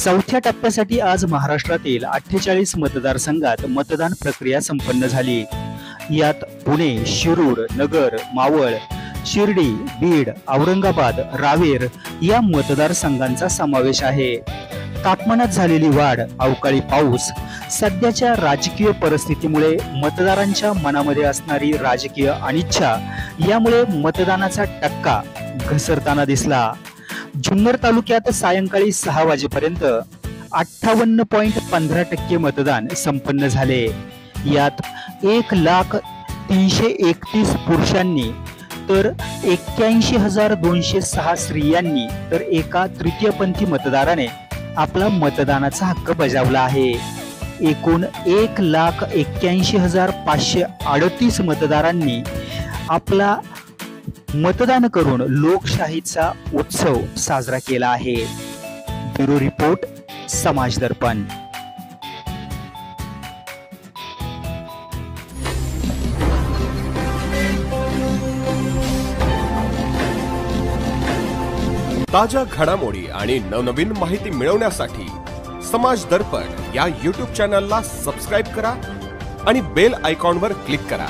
चौथ्या टप्प्यासाठी आज महाराष्ट्रातील 48 मतदारसंघात मतदान प्रक्रिया संपन्न झाली। यात पुणे, शिरूर, नगर, मावळ, शिर्डी, बीड, औरंगाबाद, रावेर या मतदारसंघांचा समावेश आहे। तापमानात झालेली वाढ, अवकाळी पाऊस, सध्याच्या राजकीय परिस्थितीमुळे मतदारांच्या मनामध्ये असणारी राजकीय अनिच्छा यामुळे मतदानाचा टक्का घसरताना दिसला। जुन्नर तालुक्यात सायंकाळी 6 वाजेपर्यंत 58.15% मतदान संपन्न झाले। यात 1,03,31 पुरुषांनी तर 81,206 स्त्रियांनी तर एका तृतीयपंथी मतदाराने आपला मतदानाचा हक्क बजावला आहे। एकूण 1,81,538 मतदारांनी आपला मतदान करून लोकशाहीचा उत्सव साजरा केला आहे। ब्युरो रिपोर्ट, समाज दर्पण। ताज्या घडामोडी आणि नवनवीन माहिती मिळवण्यासाठी समाज दर्पण या YouTube चॅनलला सबस्क्राइब करा आणि बेल आयकॉनवर क्लिक करा।